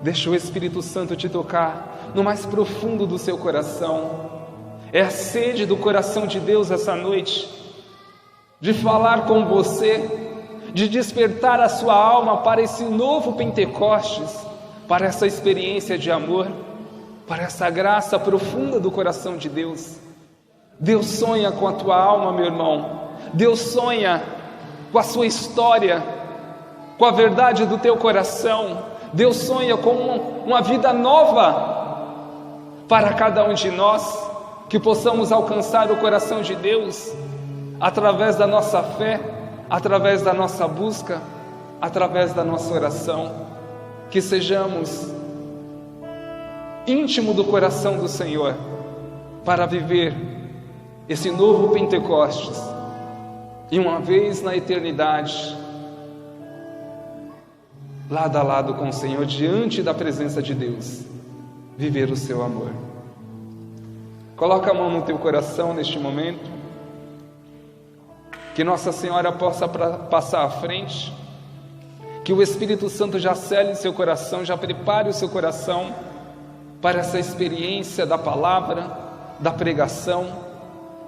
Deixa o Espírito Santo te tocar no mais profundo do seu coração. É a sede do coração de Deus essa noite, de falar com você, de despertar a sua alma para esse novo Pentecostes, para essa experiência de amor, para essa graça profunda do coração de Deus. Deus sonha com a tua alma, meu irmão. Deus sonha com a sua história, com a verdade do teu coração. Deus sonha com uma vida nova para cada um de nós, que possamos alcançar o coração de Deus através da nossa fé, através da nossa busca, através da nossa oração. Que sejamos íntimo do coração do Senhor para viver esse novo Pentecostes e uma vez na eternidade, lado a lado com o Senhor, diante da presença de Deus, viver o seu amor. Coloca a mão no teu coração neste momento, que Nossa Senhora possa passar à frente, que o Espírito Santo já cele seu coração, já prepare o seu coração para essa experiência da palavra, da pregação,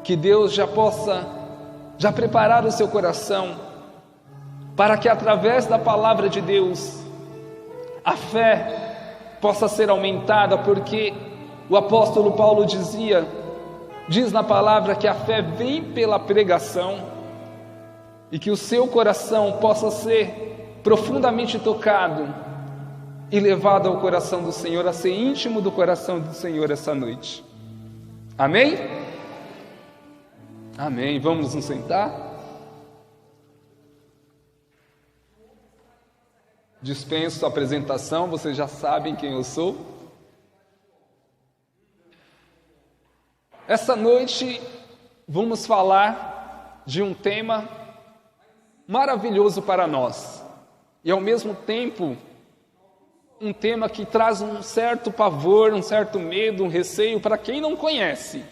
que Deus já possa preparar o seu coração, para que através da palavra de Deus, a fé possa ser aumentada, porque o apóstolo Paulo diz na palavra que a fé vem pela pregação, e que o seu coração possa ser profundamente tocado e levado ao coração do Senhor, a ser íntimo do coração do Senhor essa noite. Amém? Amém. Vamos nos sentar? Dispenso a apresentação, vocês já sabem quem eu sou. Essa noite vamos falar de um tema maravilhoso para nós, e ao mesmo tempo um tema que traz um certo pavor, um certo medo, um receio para quem não conhece.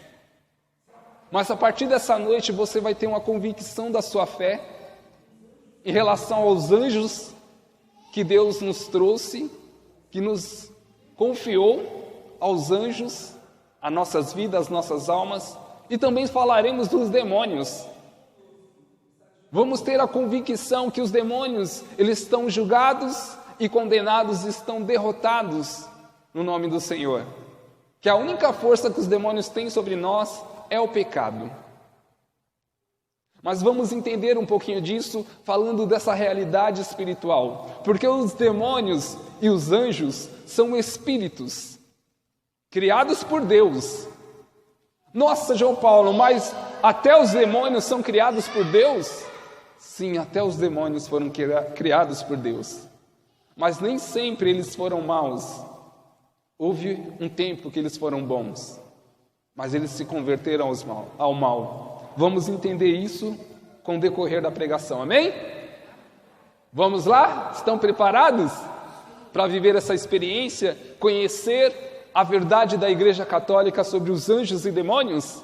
Mas a partir dessa noite você vai ter uma convicção da sua fé em relação aos anjos que Deus nos trouxe, que nos confiou aos anjos, as nossas vidas, as nossas almas, e também falaremos dos demônios. Vamos ter a convicção que os demônios, eles estão julgados e condenados, estão derrotados no nome do Senhor. Que a única força que os demônios têm sobre nós é o pecado. Mas vamos entender um pouquinho disso falando dessa realidade espiritual. Porque os demônios e os anjos são espíritos criados por Deus. Nossa, João Paulo, mas até os demônios são criados por Deus? Sim, até os demônios foram criados por Deus. Mas nem sempre eles foram maus. Houve um tempo que eles foram bons, mas eles se converteram ao mal. Vamos entender isso com o decorrer da pregação, amém? Vamos lá? Estão preparados para viver essa experiência, conhecer a verdade da Igreja Católica sobre os anjos e demônios?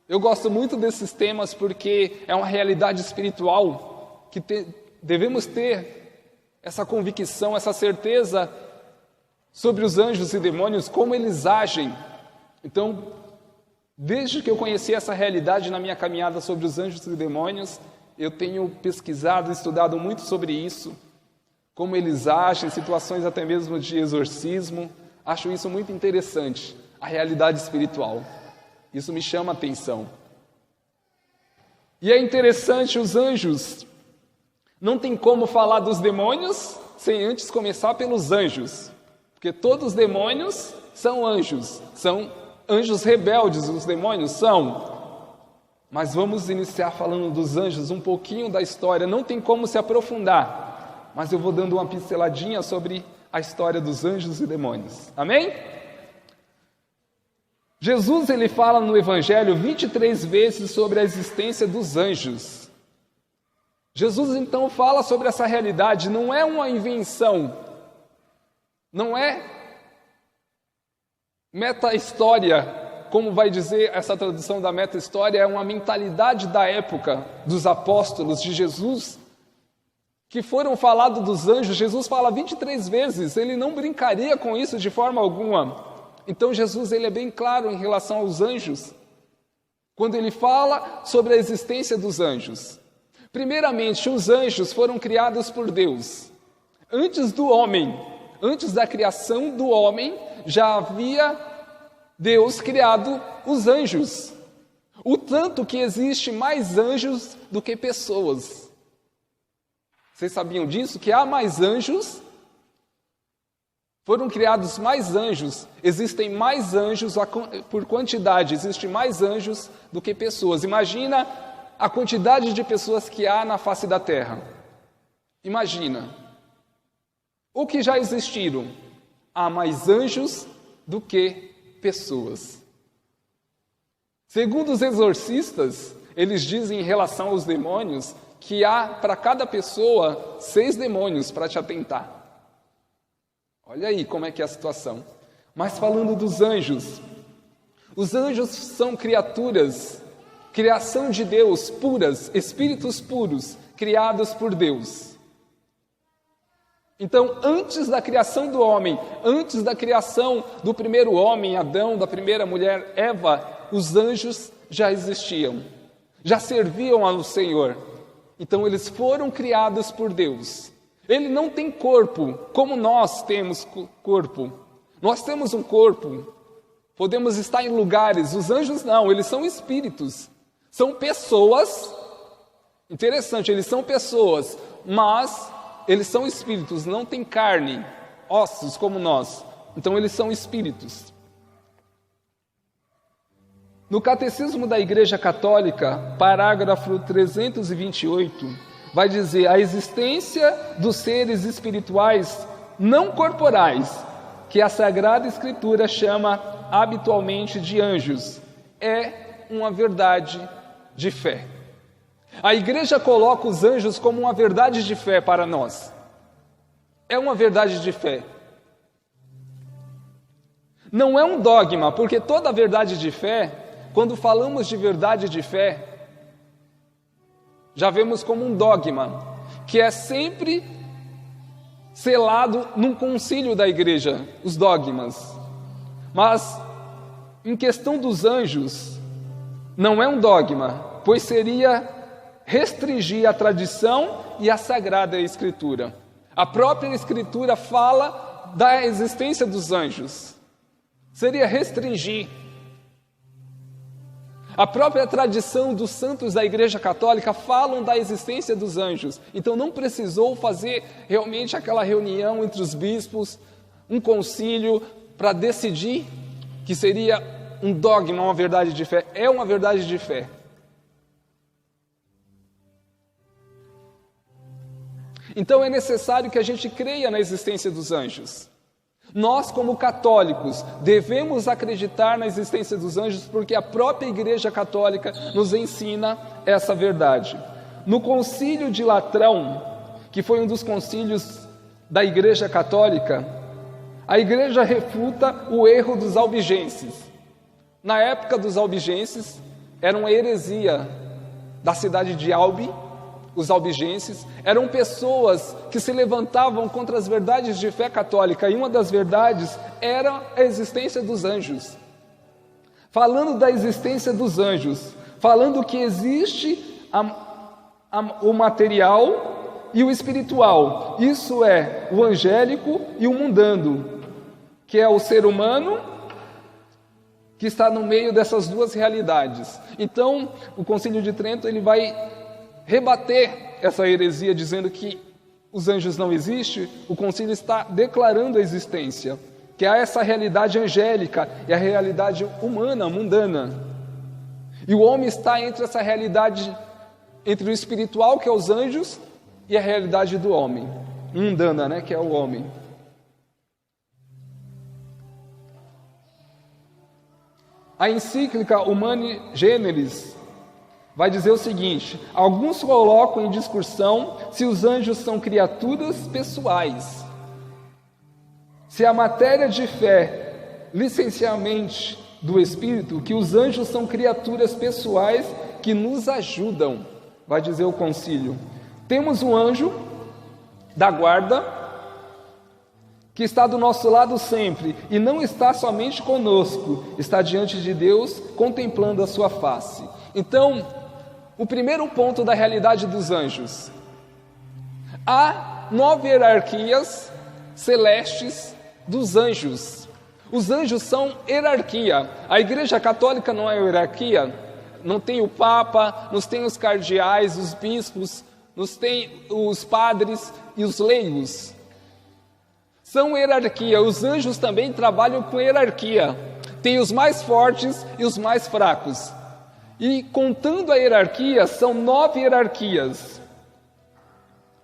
Eu gosto muito desses temas porque é uma realidade espiritual que devemos ter essa convicção, essa certeza sobre os anjos e demônios, como eles agem. Então, desde que eu conheci essa realidade na minha caminhada sobre os anjos e demônios, eu tenho pesquisado e estudado muito sobre isso, como eles agem, situações até mesmo de exorcismo. Acho isso muito interessante, a realidade espiritual. Isso me chama a atenção. E é interessante, os anjos, não tem como falar dos demônios sem antes começar pelos anjos. Porque todos os demônios são anjos rebeldes, os demônios são. Mas vamos iniciar falando dos anjos, um pouquinho da história. Não tem como se aprofundar, mas eu vou dando uma pinceladinha sobre a história dos anjos e demônios. Amém? Jesus, ele fala no Evangelho 23 vezes sobre a existência dos anjos. Jesus, então, fala sobre essa realidade, não é uma invenção, não é meta-história, como vai dizer essa tradução da meta-história, é uma mentalidade da época dos apóstolos de Jesus, que foram falados dos anjos, Jesus fala 23 vezes, ele não brincaria com isso de forma alguma. Então Jesus ele é bem claro em relação aos anjos, quando ele fala sobre a existência dos anjos. Primeiramente, os anjos foram criados por Deus. Antes do homem, antes da criação do homem, já havia Deus criado os anjos. O tanto que existe mais anjos do que pessoas. Vocês sabiam disso? Que há mais anjos? Foram criados mais anjos. Existem mais anjos, por quantidade, existem mais anjos do que pessoas. Imagina a quantidade de pessoas que há na face da terra. Imagina. O que já existiram? Há mais anjos do que pessoas. Segundo os exorcistas, eles dizem em relação aos demônios que há para cada pessoa 6 demônios para te atentar. Olha aí como é que é a situação. Mas falando dos anjos, os anjos são criaturas, criação de Deus, puras, espíritos puros, criados por Deus. Então, antes da criação do homem, antes da criação do primeiro homem, Adão, da primeira mulher, Eva, os anjos já existiam, já serviam ao Senhor. Então, eles foram criados por Deus. Ele não tem corpo, como nós temos corpo. Nós temos um corpo, podemos estar em lugares. Os anjos não, eles são espíritos. São pessoas, interessante, eles são pessoas, mas eles são espíritos, não têm carne, ossos como nós. Então, eles são espíritos. No Catecismo da Igreja Católica, parágrafo 328, vai dizer: a existência dos seres espirituais não corporais, que a Sagrada Escritura chama habitualmente de anjos, é uma verdade de fé. A Igreja coloca os anjos como uma verdade de fé para nós. É uma verdade de fé. Não é um dogma, porque toda verdade de fé, quando falamos de verdade de fé, já vemos como um dogma, que é sempre selado num concílio da igreja, os dogmas. Mas, em questão dos anjos, não é um dogma, pois seria restringir a tradição e a Sagrada Escritura. A própria Escritura fala da existência dos anjos. Seria restringir. A própria tradição dos santos da Igreja Católica falam da existência dos anjos. Então não precisou fazer realmente aquela reunião entre os bispos, um concílio, para decidir que seria um dogma, uma verdade de fé. É uma verdade de fé. Então é necessário que a gente creia na existência dos anjos. Nós, como católicos, devemos acreditar na existência dos anjos porque a própria Igreja Católica nos ensina essa verdade. No Concílio de Latrão, que foi um dos concílios da Igreja Católica, a Igreja refuta o erro dos albigenses. Na época dos albigenses, era uma heresia da cidade de Albi. Os albigenses eram pessoas que se levantavam contra as verdades de fé católica, e uma das verdades era a existência dos anjos. Falando da existência dos anjos, falando que existe o material e o espiritual, isso é, o angélico e o mundano, que é o ser humano que está no meio dessas duas realidades. Então, o Concílio de Trento ele vai rebater essa heresia dizendo que os anjos não existem. O concílio está declarando a existência, que há essa realidade angélica e a realidade humana, mundana. E o homem está entre essa realidade, entre o espiritual, que é os anjos, e a realidade do homem, mundana, que é o homem. A encíclica Humani Generis vai dizer o seguinte: alguns colocam em discussão se os anjos são criaturas pessoais. Se a matéria de fé, licenciamento do Espírito, que os anjos são criaturas pessoais que nos ajudam, vai dizer o concílio. Temos um anjo da guarda, que está do nosso lado sempre, e não está somente conosco, está diante de Deus, contemplando a sua face. Então, o primeiro ponto da realidade dos anjos: há 9 hierarquias celestes dos anjos. Os anjos são hierarquia. A Igreja Católica não é hierarquia, não tem o Papa, nos tem os cardeais, os bispos, nos tem os padres e os leigos. São hierarquia. Os anjos também trabalham com hierarquia. Tem os mais fortes e os mais fracos. E contando a hierarquia, são 9 hierarquias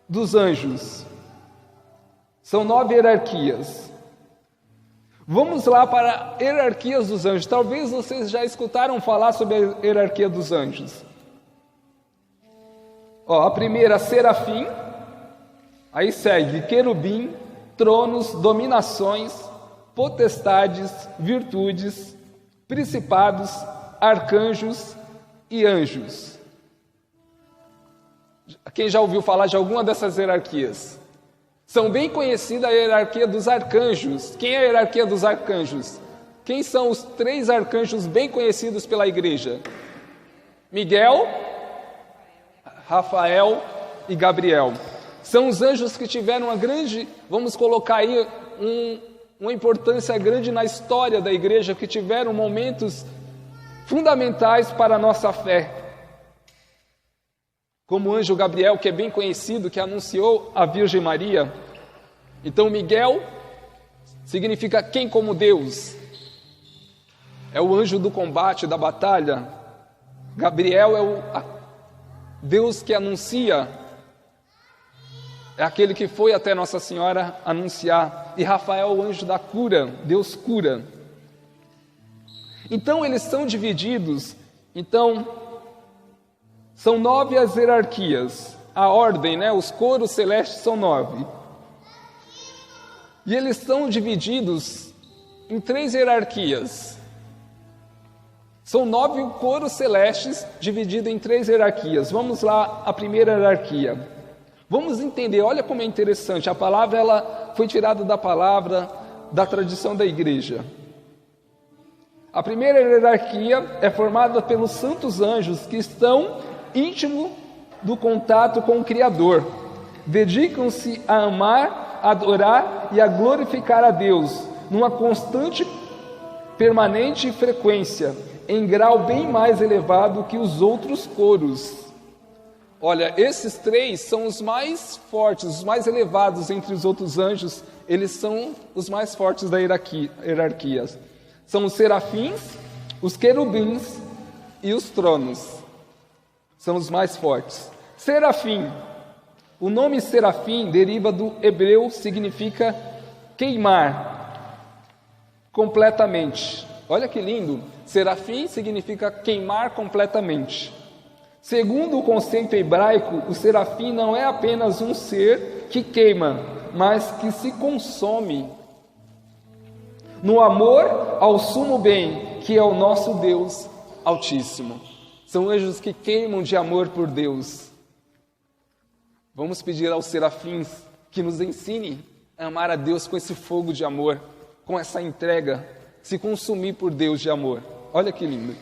dos anjos. São 9 hierarquias. Vamos lá para hierarquias dos anjos. Talvez vocês já escutaram falar sobre a hierarquia dos anjos. A primeira, serafim. Aí segue querubim, tronos, dominações, potestades, virtudes, principados, arcanjos e anjos. Quem já ouviu falar de alguma dessas hierarquias? São bem conhecida a hierarquia dos arcanjos. Quem é a hierarquia dos arcanjos? Quem são os 3 arcanjos bem conhecidos pela igreja? Miguel, Rafael e Gabriel. São os anjos que tiveram uma grande, vamos colocar aí, uma importância grande na história da igreja, que tiveram momentos fundamentais para a nossa fé. Como o anjo Gabriel, que é bem conhecido, que anunciou a Virgem Maria. Então Miguel significa quem como Deus. É o anjo do combate, da batalha. Gabriel é o Deus que anuncia. É aquele que foi até Nossa Senhora anunciar. E Rafael é o anjo da cura, Deus cura. Então eles são divididos. São 9 as hierarquias, a ordem, os coros celestes são 9. E eles são divididos em 3 hierarquias. São 9 coros celestes divididos em 3 hierarquias. Vamos lá, a primeira hierarquia. Vamos entender, olha como é interessante, a palavra ela foi tirada da palavra, da tradição da igreja. A primeira hierarquia é formada pelos santos anjos que estão íntimo do contato com o Criador. Dedicam-se a amar, a adorar e a glorificar a Deus, numa constante, permanente frequência, em grau bem mais elevado que os outros coros. Olha, esses 3 são os mais fortes, os mais elevados entre os outros anjos, eles são os mais fortes da hierarquia. São os serafins, os querubins e os tronos. São os mais fortes. Serafim. O nome serafim deriva do hebreu, significa queimar completamente. Olha que lindo. Serafim significa queimar completamente. Segundo o conceito hebraico, o serafim não é apenas um ser que queima, mas que se consome no amor ao sumo bem, que é o nosso Deus Altíssimo. São anjos que queimam de amor por Deus. Vamos pedir aos serafins que nos ensinem a amar a Deus com esse fogo de amor, com essa entrega, se consumir por Deus de amor. Olha que lindo.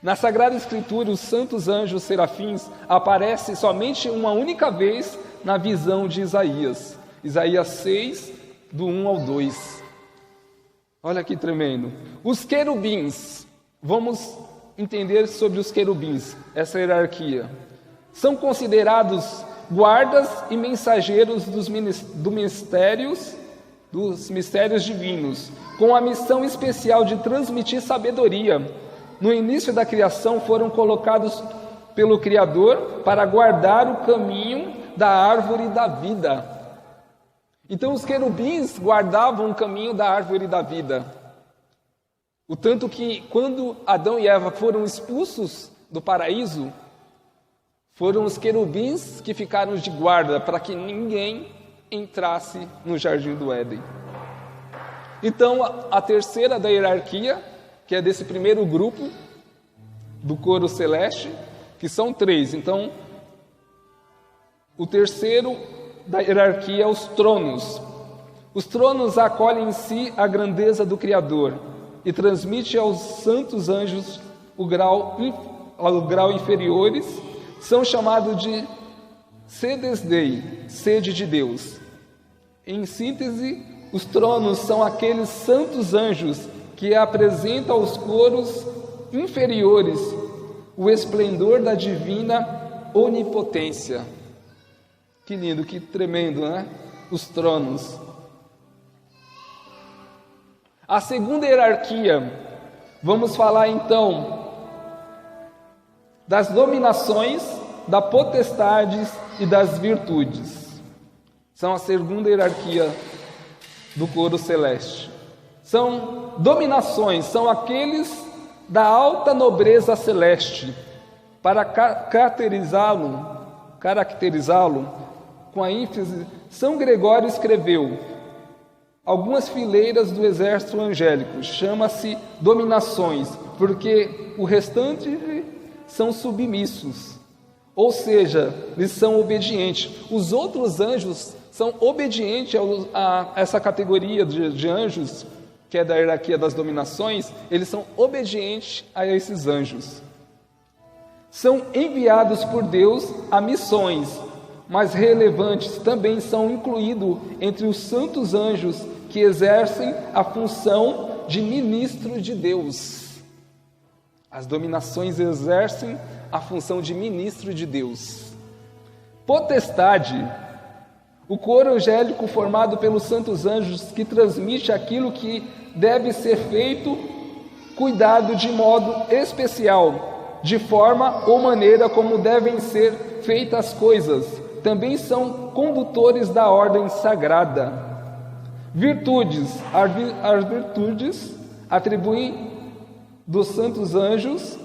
Na Sagrada Escritura, os santos anjos serafins aparecem somente uma única vez na visão de Isaías. Isaías 6, do 1 ao 2. Olha que tremendo. Os querubins, vamos entender sobre os querubins, essa hierarquia. São considerados guardas e mensageiros dos mistérios divinos, com a missão especial de transmitir sabedoria. No início da criação foram colocados pelo Criador para guardar o caminho da árvore da vida. Então os querubins guardavam o caminho da árvore da vida. O tanto que quando Adão e Eva foram expulsos do paraíso, foram os querubins que ficaram de guarda para que ninguém entrasse no jardim do Éden. Então a terceira da hierarquia, que é desse primeiro grupo do coro celeste, que são 3. Então, o terceiro da hierarquia, os tronos. Os tronos acolhem em si a grandeza do Criador e transmite aos santos anjos o grau inferiores, são chamados de sedes Dei, sede de Deus. Em síntese, os tronos são aqueles santos anjos que apresentam aos coros inferiores o esplendor da divina onipotência. Que lindo, que tremendo, né? Os tronos. A segunda hierarquia, vamos falar então das dominações, das potestades e das virtudes. São a segunda hierarquia do coro celeste. São dominações, são aqueles da alta nobreza celeste. Para caracterizá-lo com a ênfase, São Gregório escreveu: algumas fileiras do exército angélico chama-se dominações, porque o restante são submissos, ou seja, eles são obedientes. Os outros anjos são obedientes a essa categoria de anjos, que é da hierarquia das dominações, eles são obedientes a esses anjos. São enviados por Deus a missões, mas relevantes também são incluídos entre os santos anjos que exercem a função de ministro de Deus. As dominações exercem a função de ministro de Deus. Potestade, o coro angélico formado pelos santos anjos que transmite aquilo que deve ser feito, cuidado de modo especial, de forma ou maneira como devem ser feitas as coisas. Também são condutores da ordem sagrada. Virtudes, as virtudes atribuem dos santos anjos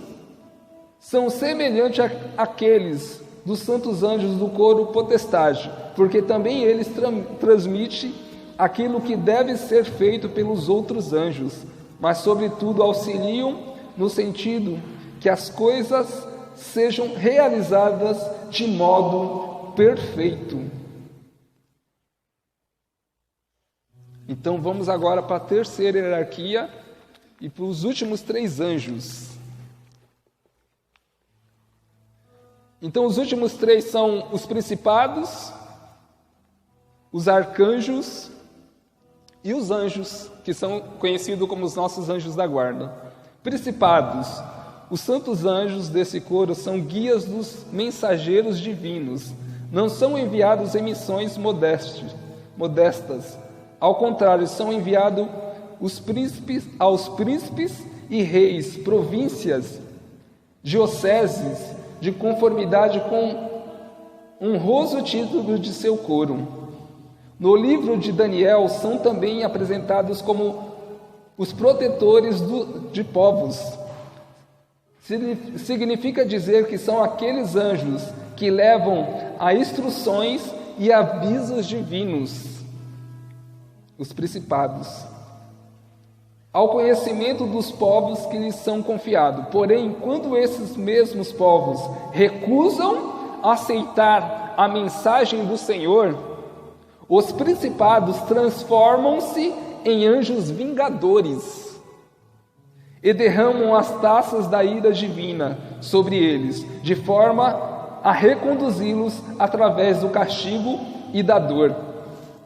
são semelhantes àqueles dos santos anjos do coro potestade, porque também eles transmitem aquilo que deve ser feito pelos outros anjos, mas sobretudo auxiliam no sentido que as coisas sejam realizadas de modo perfeito. Então vamos agora para a terceira hierarquia e para os últimos 3 anjos. Então os últimos 3 são os principados, os arcanjos e os anjos, que são conhecidos como os nossos anjos da guarda. Principados, os santos anjos desse coro são guias dos mensageiros divinos, não são enviados em missões modestas. Ao contrário, são enviados aos príncipes e reis, províncias, dioceses, de conformidade com honroso título de seu coro. No livro de Daniel, são também apresentados como os protetores de povos. Significa dizer que são aqueles anjos que levam a instruções e avisos divinos, os principados, ao conhecimento dos povos que lhes são confiados. Porém, quando esses mesmos povos recusam aceitar a mensagem do Senhor, os principados transformam-se em anjos vingadores e derramam as taças da ira divina sobre eles, de forma a reconduzi-los através do castigo e da dor.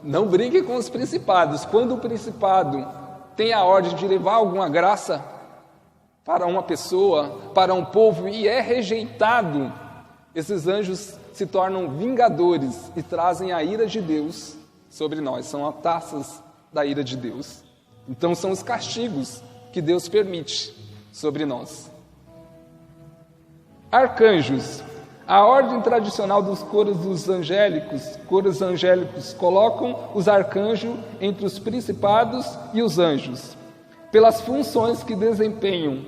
Não brinque com os principados. Quando o principado tem a ordem de levar alguma graça para uma pessoa, para um povo, e é rejeitado, esses anjos se tornam vingadores e trazem a ira de Deus sobre nós. São as taças da ira de Deus. Então são os castigos que Deus permite sobre nós. Arcanjos. A ordem tradicional dos coros angélicos colocam os arcanjos entre os principados e os anjos. Pelas funções que desempenham,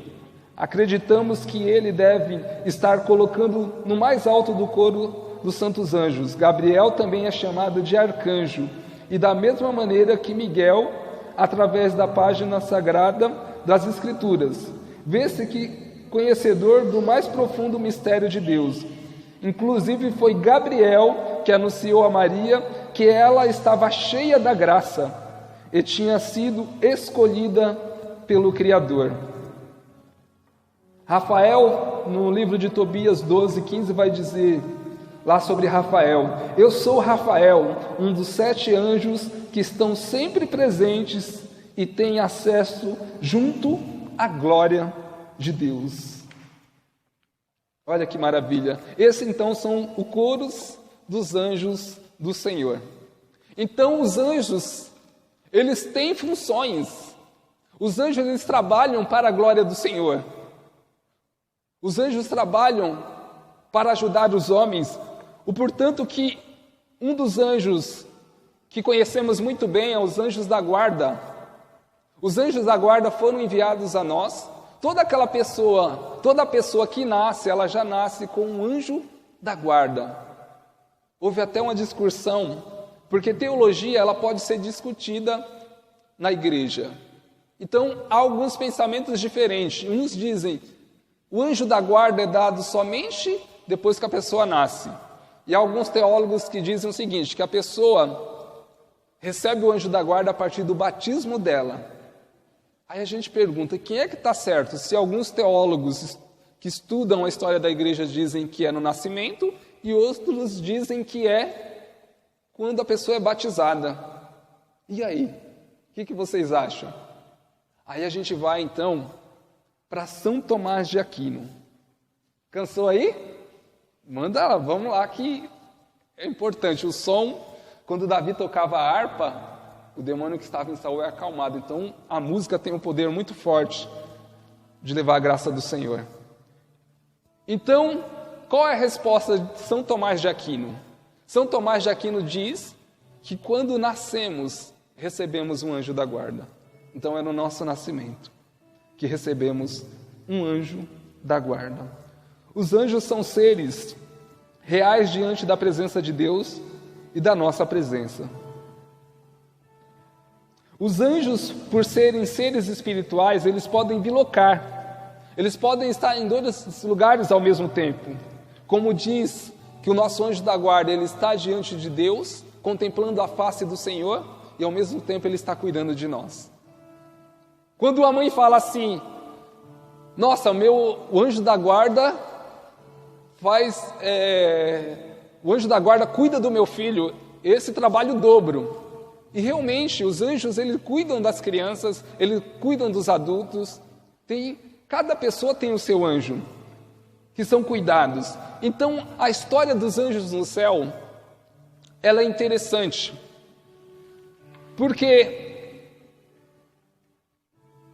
acreditamos que ele deve estar colocando no mais alto do coro dos santos anjos. Gabriel também é chamado de arcanjo, e da mesma maneira que Miguel, através da página sagrada das Escrituras, vê-se que conhecedor do mais profundo mistério de Deus. Inclusive foi Gabriel que anunciou a Maria que ela estava cheia da graça e tinha sido escolhida pelo Criador. Rafael, no livro de Tobias 12:15, vai dizer lá sobre Rafael: eu sou Rafael, um dos 7 anjos que estão sempre presentes e têm acesso junto à glória de Deus. Olha que maravilha. Esses então são os coros dos anjos do Senhor. Então os anjos, eles têm funções. Os anjos, eles trabalham para a glória do Senhor. Os anjos trabalham para ajudar os homens. Portanto que um dos anjos que conhecemos muito bem é os anjos da guarda. Os anjos da guarda foram enviados a nós. Toda pessoa que nasce, ela já nasce com um anjo da guarda. Houve até uma discussão, porque teologia ela pode ser discutida na igreja. Então, há alguns pensamentos diferentes. Uns dizem, o anjo da guarda é dado somente depois que a pessoa nasce. E há alguns teólogos que dizem o seguinte, que a pessoa recebe o anjo da guarda a partir do batismo dela. Aí a gente pergunta, quem é que está certo? Se alguns teólogos que estudam a história da igreja dizem que é no nascimento, e outros dizem que é quando a pessoa é batizada. E aí? O que vocês acham? Aí a gente vai então para São Tomás de Aquino. Cansou aí? Manda lá, vamos lá que é importante. O som, quando Davi tocava a harpa, o demônio que estava em Saul é acalmado. Então, a música tem um poder muito forte de levar a graça do Senhor. Então, qual é a resposta de São Tomás de Aquino? São Tomás de Aquino diz que quando nascemos, recebemos um anjo da guarda. Então, é no nosso nascimento que recebemos um anjo da guarda. Os anjos são seres reais diante da presença de Deus e da nossa presença. Os anjos, por serem seres espirituais, eles podem bilocar. Eles podem estar em 2 lugares ao mesmo tempo. Como diz que o nosso anjo da guarda, ele está diante de Deus, contemplando a face do Senhor, e ao mesmo tempo ele está cuidando de nós. Quando a mãe fala assim, nossa, o anjo da guarda o anjo da guarda cuida do meu filho, esse trabalho dobro. E realmente, os anjos, eles cuidam das crianças, eles cuidam dos adultos. Cada pessoa tem o seu anjo, que são cuidados. Então, a história dos anjos no céu, ela é interessante. Porque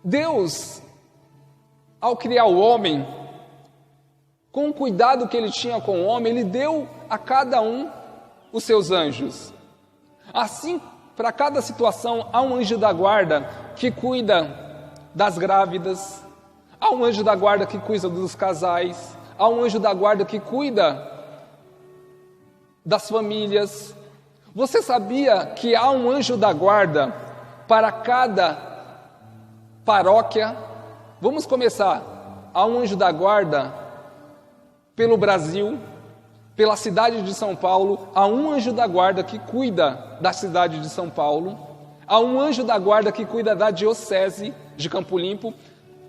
Deus, ao criar o homem, com o cuidado que ele tinha com o homem, ele deu a cada um os seus anjos. Assim, para cada situação, há um anjo da guarda que cuida das grávidas, há um anjo da guarda que cuida dos casais, há um anjo da guarda que cuida das famílias. Você sabia que há um anjo da guarda para cada paróquia? Vamos começar. Há um anjo da guarda pelo Brasil. Pela cidade de São Paulo, há um anjo da guarda que cuida da cidade de São Paulo, há um anjo da guarda que cuida da diocese de Campo Limpo,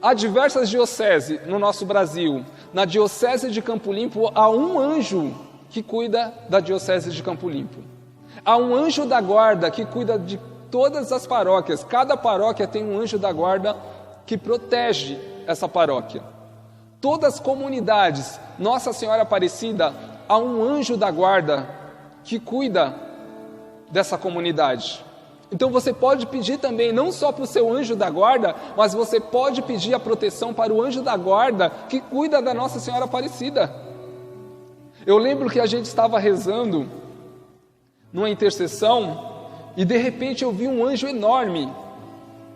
há diversas dioceses no nosso Brasil. Na diocese de Campo Limpo, há um anjo que cuida da diocese de Campo Limpo. Há um anjo da guarda que cuida de todas as paróquias. Cada paróquia tem um anjo da guarda que protege essa paróquia. Todas as comunidades, Nossa Senhora Aparecida, há um anjo da guarda que cuida dessa comunidade. Então você pode pedir também, não só para o seu anjo da guarda, mas você pode pedir a proteção para o anjo da guarda que cuida da Nossa Senhora Aparecida. Eu lembro que a gente estava rezando numa intercessão e de repente eu vi um anjo enorme.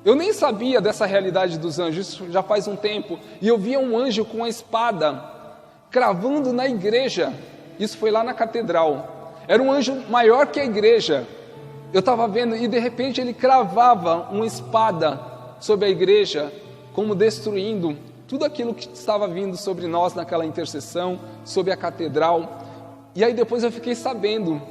Eu nem sabia dessa realidade dos anjos, isso já faz um tempo, e eu via um anjo com uma espada cravando na igreja. Isso foi lá na catedral. Era um anjo maior que a igreja. Eu estava vendo e de repente ele cravava uma espada sobre a igreja, como destruindo tudo aquilo que estava vindo sobre nós naquela intercessão, sobre a catedral. E aí depois eu fiquei sabendo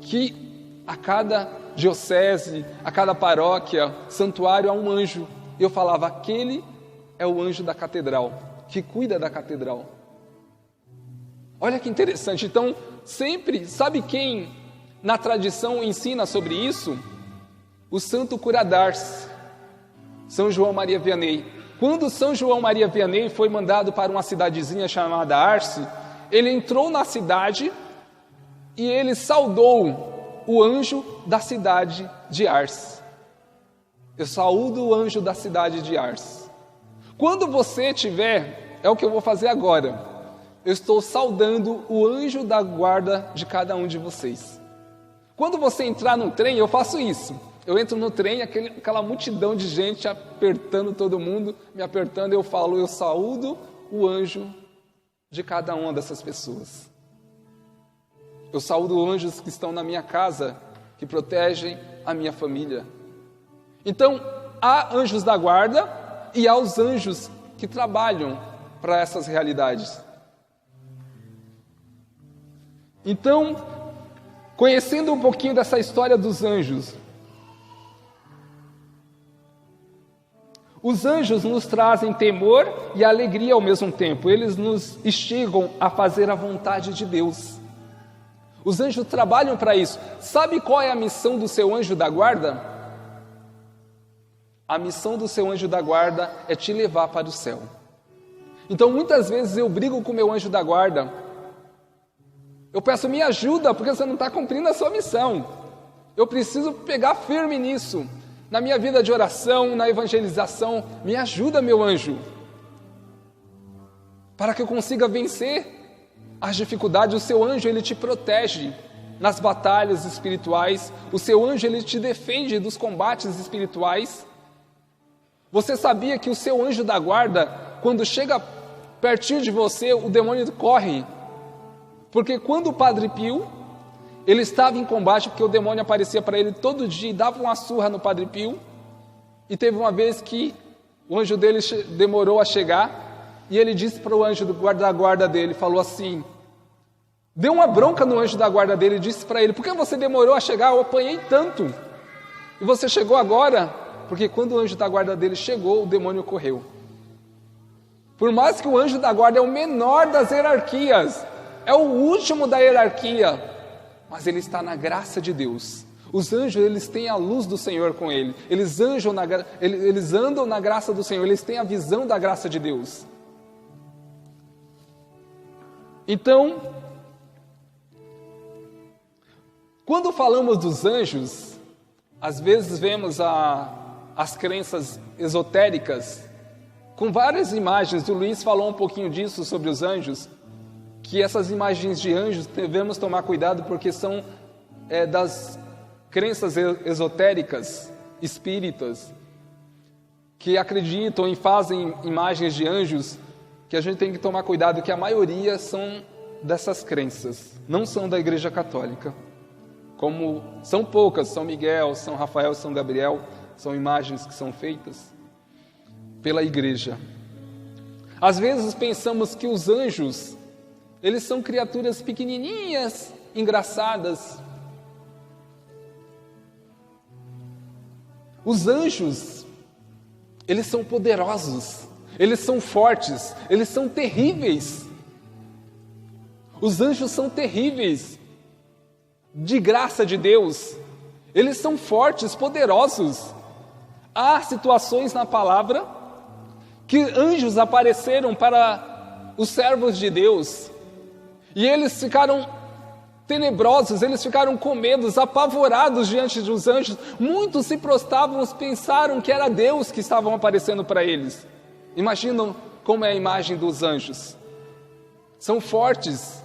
que a cada diocese, a cada paróquia, santuário, há um anjo. Eu falava, aquele é o anjo da catedral, que cuida da catedral. Olha que interessante. Então, sempre, sabe quem na tradição ensina sobre isso? O Santo Cura d'Ars, São João Maria Vianney. Quando São João Maria Vianney foi mandado para uma cidadezinha chamada Arce, ele entrou na cidade e ele saudou o anjo da cidade de Arce. Eu saúdo o anjo da cidade de Arce. Quando você tiver, é o que eu vou fazer agora, eu estou saudando o anjo da guarda de cada um de vocês. Quando você entrar no trem, eu faço isso. Eu entro no trem, aquela multidão de gente apertando todo mundo, me apertando, eu falo, eu saúdo o anjo de cada uma dessas pessoas. Eu saúdo anjos que estão na minha casa, que protegem a minha família. Então, há anjos da guarda e há os anjos que trabalham para essas realidades. Então, conhecendo um pouquinho dessa história dos anjos, os anjos nos trazem temor e alegria ao mesmo tempo. Eles nos instigam a fazer a vontade de Deus. Os anjos trabalham para isso. Sabe qual é a missão do seu anjo da guarda? A missão do seu anjo da guarda é te levar para o céu. Então, muitas vezes eu brigo com o meu anjo da guarda. Eu peço, me ajuda, porque você não está cumprindo a sua missão. Eu preciso pegar firme nisso. Na minha vida de oração, na evangelização, me ajuda, meu anjo. Para que eu consiga vencer as dificuldades. O seu anjo, ele te protege nas batalhas espirituais. O seu anjo, ele te defende dos combates espirituais. Você sabia que o seu anjo da guarda, quando chega pertinho de você, o demônio corre? Porque quando o Padre Pio, ele estava em combate, porque o demônio aparecia para ele todo dia e dava uma surra no Padre Pio. E teve uma vez que o anjo dele demorou a chegar, e ele disse para o anjo da guarda dele, falou assim, deu uma bronca no anjo da guarda dele e disse para ele, por que você demorou a chegar? Eu apanhei tanto. E você chegou agora? Porque quando o anjo da guarda dele chegou, o demônio correu. Por mais que o anjo da guarda é o menor das hierarquias, é o último da hierarquia, mas ele está na graça de Deus. Os anjos, eles têm a luz do Senhor com ele. Eles andam na graça do Senhor. Eles têm a visão da graça de Deus. Então, quando falamos dos anjos, às vezes vemos as crenças esotéricas com várias imagens. O Luiz falou um pouquinho disso sobre os anjos, que essas imagens de anjos devemos tomar cuidado porque são das crenças esotéricas, espíritas, que acreditam e fazem imagens de anjos, que a gente tem que tomar cuidado, que a maioria são dessas crenças, não são da Igreja Católica. Como são poucas, São Miguel, São Rafael, São Gabriel, são imagens que são feitas pela Igreja. Às vezes pensamos que os anjos, eles são criaturas pequenininhas, engraçadas. Os anjos, eles são poderosos, eles são fortes, eles são terríveis. Os anjos são terríveis, de graça de Deus. Eles são fortes, poderosos. Há situações na palavra que anjos apareceram para os servos de Deus e eles ficaram tenebrosos, eles ficaram com medo, apavorados diante dos anjos. Muitos se prostravam, pensaram que era Deus que estavam aparecendo para eles. Imaginam como é a imagem dos anjos. São fortes.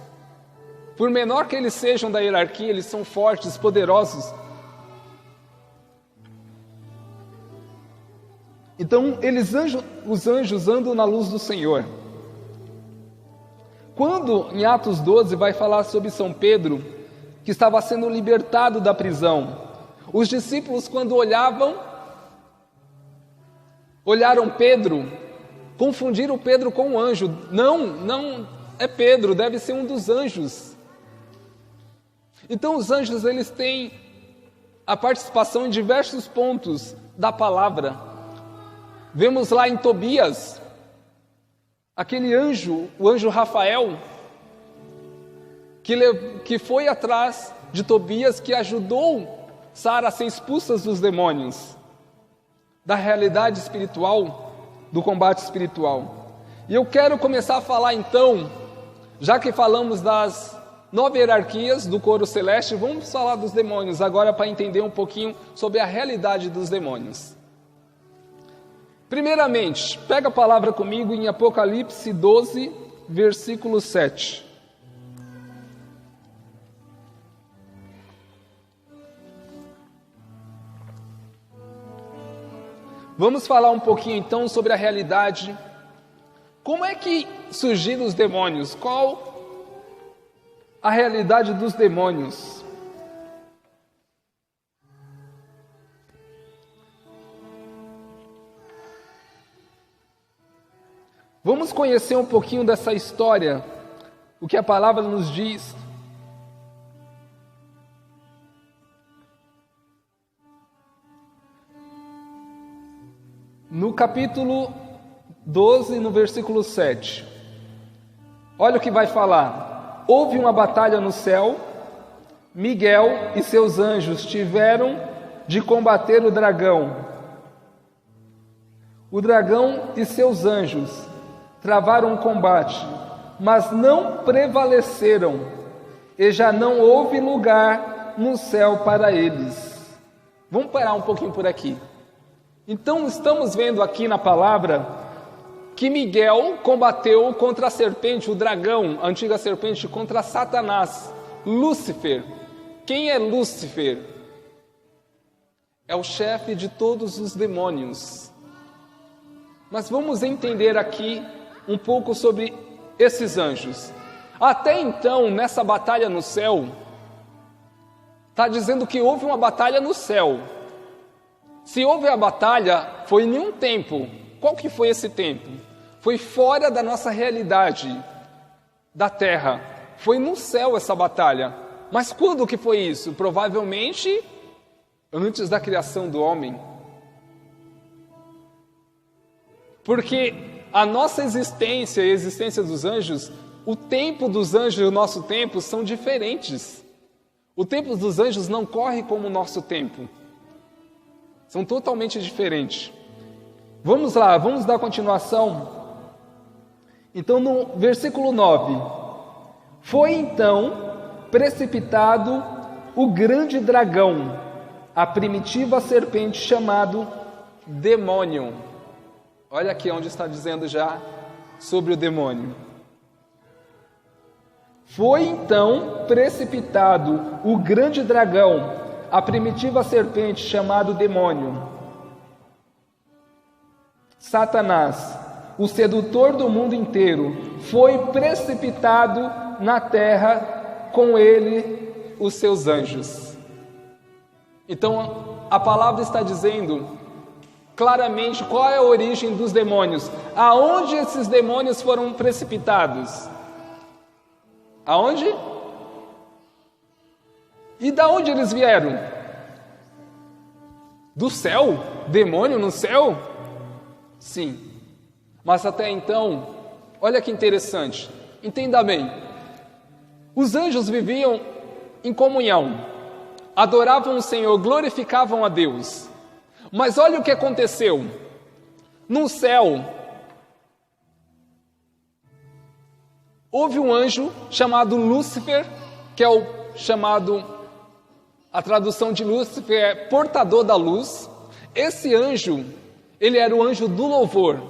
Por menor que eles sejam da hierarquia, eles são fortes, poderosos. Então, os anjos andam na luz do Senhor. Quando em Atos 12 vai falar sobre São Pedro, que estava sendo libertado da prisão, os discípulos, quando olharam Pedro, confundiram Pedro com um anjo. Não é Pedro, deve ser um dos anjos. Então os anjos, eles têm a participação em diversos pontos da palavra. Vemos lá em Tobias, aquele anjo, o anjo Rafael, que foi atrás de Tobias, que ajudou Sara a ser expulsa dos demônios, da realidade espiritual, do combate espiritual. E eu quero começar a falar então, já que falamos das 9 hierarquias do coro celeste, vamos falar dos demônios agora para entender um pouquinho sobre a realidade dos demônios. Primeiramente, pega a palavra comigo em Apocalipse 12, versículo 7. Vamos falar um pouquinho então sobre a realidade. Como é que surgiram os demônios? Qual a realidade dos demônios? Vamos conhecer um pouquinho dessa história, o que a palavra nos diz. No capítulo 12, no versículo 7, olha o que vai falar. Houve uma batalha no céu, Miguel e seus anjos tiveram de combater o dragão. O dragão e seus anjos travaram um combate, mas não prevaleceram, e já não houve lugar no céu para eles. Vamos parar um pouquinho por aqui. Então estamos vendo aqui na palavra que Miguel combateu contra a serpente, o dragão, a antiga serpente, contra Satanás, Lúcifer. Quem é Lúcifer? É o chefe de todos os demônios. Mas vamos entender aqui um pouco sobre esses anjos. Até então, nessa batalha no céu, está dizendo que houve uma batalha no céu. Se houve a batalha, foi em um tempo. Qual que foi esse tempo? Foi fora da nossa realidade, da terra. Foi no céu essa batalha. Mas quando que foi isso? Provavelmente antes da criação do homem. Porque a nossa existência e a existência dos anjos, o tempo dos anjos e o nosso tempo são diferentes. O tempo dos anjos não corre como o nosso tempo. São totalmente diferentes. Vamos lá, vamos dar continuação. Então, no versículo 9. Foi então precipitado o grande dragão, a primitiva serpente chamado demônio. Olha aqui onde está dizendo já sobre o demônio. Foi então precipitado o grande dragão, a primitiva serpente chamado demônio, Satanás, o sedutor do mundo inteiro, foi precipitado na terra, com ele os seus anjos. Então a palavra está dizendo claramente qual é a origem dos demônios. Aonde esses demônios foram precipitados? Aonde? E da onde eles vieram? Do céu? Demônio no céu? Sim. Mas até então, olha que interessante. Entenda bem. Os anjos viviam em comunhão, adoravam o Senhor, glorificavam a Deus. Mas olha o que aconteceu. No céu, houve um anjo chamado Lúcifer, que é o chamado, a tradução de Lúcifer é portador da luz. Esse anjo, ele era o anjo do louvor.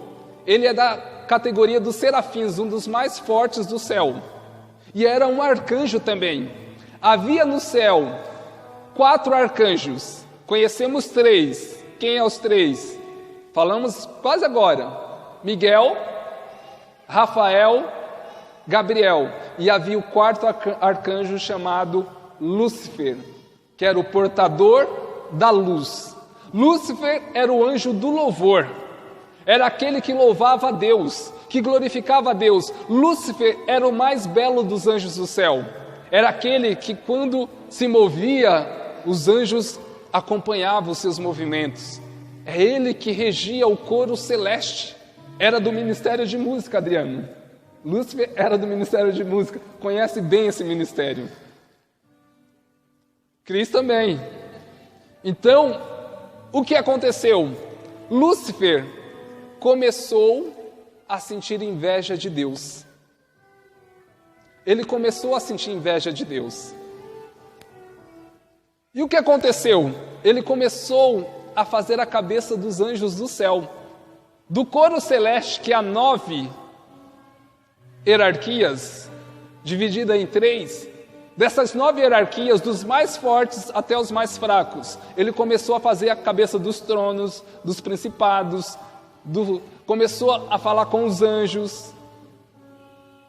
Ele é da categoria dos serafins, um dos mais fortes do céu. E era um arcanjo também. Havia no céu 4 arcanjos. Conhecemos 3. Quem é os 3? Falamos quase agora. Miguel, Rafael, Gabriel. E havia o 4º arcanjo chamado Lúcifer, que era o portador da luz. Lúcifer era o anjo do louvor. Era aquele que louvava a Deus, que glorificava a Deus. Lúcifer era o mais belo dos anjos do céu. era aquele que, quando se movia, os anjos acompanhavam os seus movimentos. É ele que regia o coro celeste. Era do ministério de música, Adriano. Lúcifer era do ministério de música. Conhece bem esse ministério. Cris também. Então, o que aconteceu? Lúcifer começou a sentir inveja de Deus. Ele começou a sentir inveja de Deus. E o que aconteceu? Ele começou a fazer a cabeça dos anjos do céu. Do coro celeste, que há 9 hierarquias, dividida em 3, dessas 9 hierarquias, dos mais fortes até os mais fracos, ele começou a fazer a cabeça dos tronos, dos principados, começou a falar com os anjos,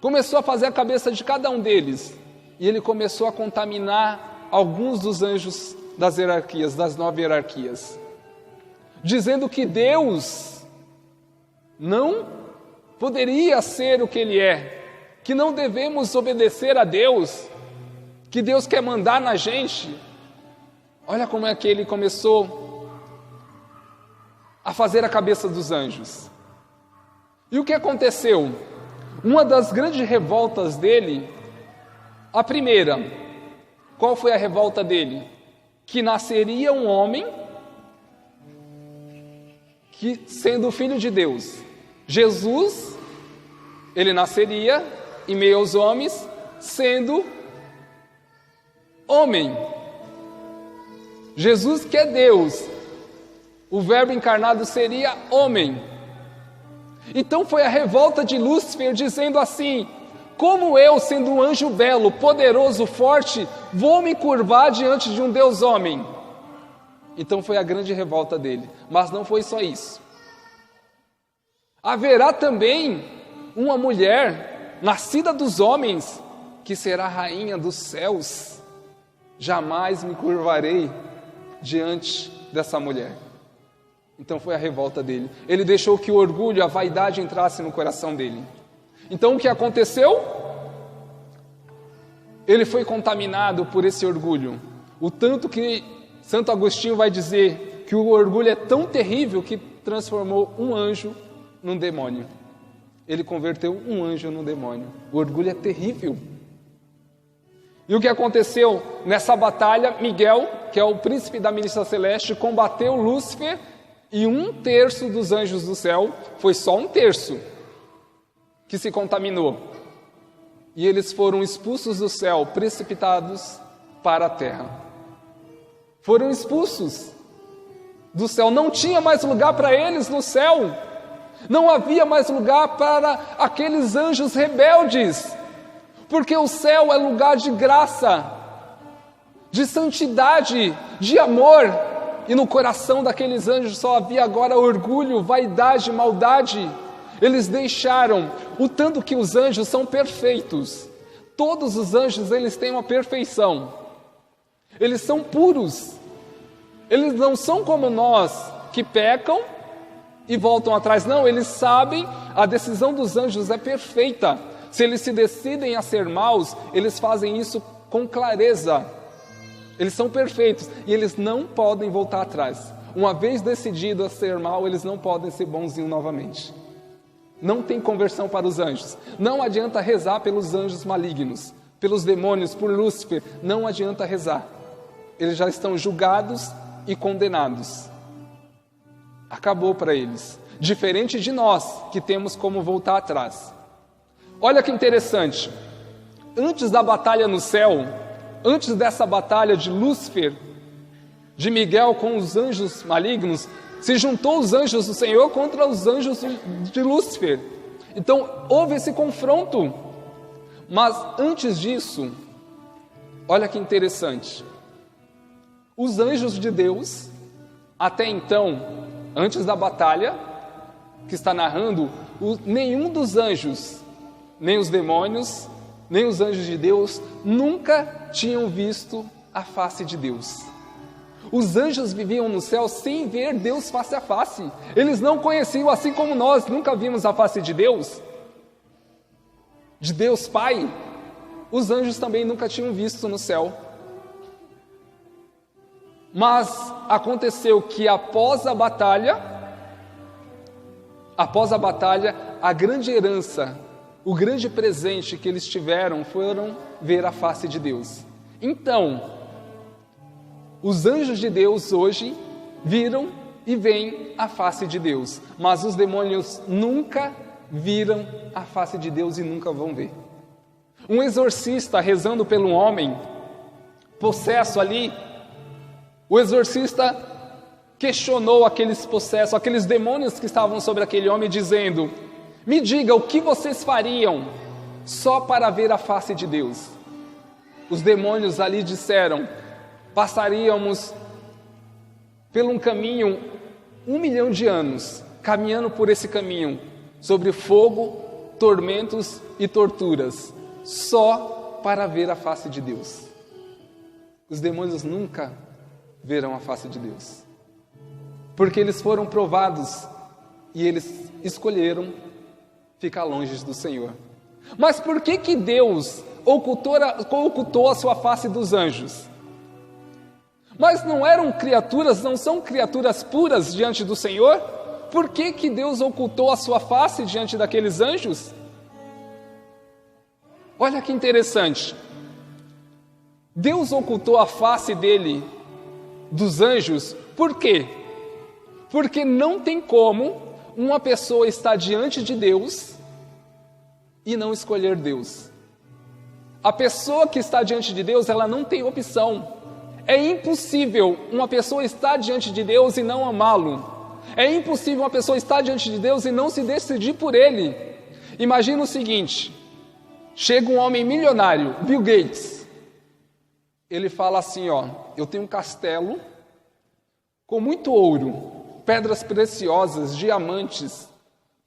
começou a fazer a cabeça de cada um deles, e ele começou a contaminar alguns dos anjos das hierarquias, das 9 hierarquias, dizendo que Deus não poderia ser o que Ele é, que não devemos obedecer a Deus, que Deus quer mandar na gente. Olha como é que ele começou a fazer a cabeça dos anjos. E o que aconteceu? Uma das grandes revoltas dele, a primeira, qual foi a revolta dele? Que nasceria um homem, que sendo filho de Deus, Jesus, ele nasceria em meio aos homens, sendo homem. Jesus, que é Deus, o verbo encarnado seria homem. Então foi a revolta de Lúcifer, dizendo assim: como eu, sendo um anjo belo, poderoso, forte, vou me curvar diante de um Deus homem? Então foi a grande revolta dele. Mas não foi só isso. Haverá também uma mulher, nascida dos homens, que será rainha dos céus. Jamais me curvarei diante dessa mulher. Então foi a revolta dele. Ele deixou que o orgulho, a vaidade entrasse no coração dele. Então o que aconteceu? Ele foi contaminado por esse orgulho. O tanto que Santo Agostinho vai dizer que o orgulho é tão terrível que transformou um anjo num demônio. Ele converteu um anjo num demônio. O orgulho é terrível. E o que aconteceu nessa batalha? Miguel, que é o príncipe da milícia celeste, combateu Lúcifer, e 1/3 dos anjos do céu, foi só 1/3 que se contaminou. E eles foram expulsos do céu, precipitados para a terra. Foram expulsos do céu. Não tinha mais lugar para eles no céu. Não havia mais lugar para aqueles anjos rebeldes. Porque o céu é lugar de graça, de santidade, de amor. E no coração daqueles anjos só havia agora orgulho, vaidade, maldade. Eles deixaram, o tanto que os anjos são perfeitos. Todos os anjos, eles têm uma perfeição. Eles são puros. Eles não são como nós, que pecam e voltam atrás. Não, eles sabem, a decisão dos anjos é perfeita. Se eles se decidem a ser maus, eles fazem isso com clareza. Eles são perfeitos e eles não podem voltar atrás. Uma vez decidido a ser mau, eles não podem ser bonzinhos novamente. Não tem conversão para os anjos. Não adianta rezar pelos anjos malignos, pelos demônios, por Lúcifer. Não adianta rezar. Eles já estão julgados e condenados. Acabou para eles. Diferente de nós, que temos como voltar atrás. Olha que interessante. Antes da batalha no céu, antes dessa batalha de Lúcifer, de Miguel com os anjos malignos, se juntou os anjos do Senhor contra os anjos de Lúcifer. Então houve esse confronto. Mas antes disso, olha que interessante. Os anjos de Deus, até então, antes da batalha, que está narrando, nenhum dos anjos, nem os demônios, nem os anjos de Deus, nunca tinham visto a face de Deus. Os anjos viviam no céu sem ver Deus face a face. Eles não conheciam, assim como nós, nunca vimos a face de Deus Pai. os anjos também nunca tinham visto no céu. Mas aconteceu que após a batalha, a grande herança, o grande presente que eles tiveram foram ver a face de Deus. Então, os anjos de Deus hoje viram e veem a face de Deus, mas os demônios nunca viram a face de Deus e nunca vão ver. Um exorcista rezando pelo homem possesso ali, o exorcista questionou aqueles possessos, aqueles demônios que estavam sobre aquele homem, dizendo: me diga, o que vocês fariam só para ver a face de Deus? Os demônios ali disseram: passaríamos por um caminho 1 milhão de anos, caminhando por esse caminho, sobre fogo, tormentos e torturas, só para ver a face de Deus. Os demônios nunca verão a face de Deus, porque eles foram provados e eles escolheram ficar longe do Senhor. Mas por que Deus ocultou a sua face dos anjos? Mas não são criaturas puras diante do Senhor? Por que Deus ocultou a sua face diante daqueles anjos? Olha que interessante. Deus ocultou a face dele, dos anjos, por quê? Porque não tem como uma pessoa estar diante de Deus e não escolher Deus. A pessoa que está diante de Deus, ela não tem opção. É impossível uma pessoa estar diante de Deus e não amá-lo. É impossível uma pessoa estar diante de Deus e não se decidir por Ele. Imagina o seguinte: chega um homem milionário, Bill Gates. Ele fala assim, eu tenho um castelo com muito ouro, pedras preciosas, diamantes,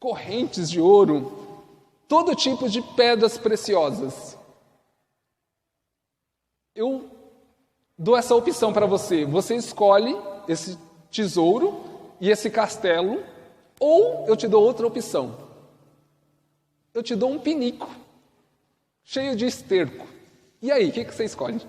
correntes de ouro, todo tipo de pedras preciosas. Eu dou essa opção para você. Você escolhe esse tesouro e esse castelo, ou eu te dou outra opção. Eu te dou um pinico cheio de esterco. E aí, o que você escolhe?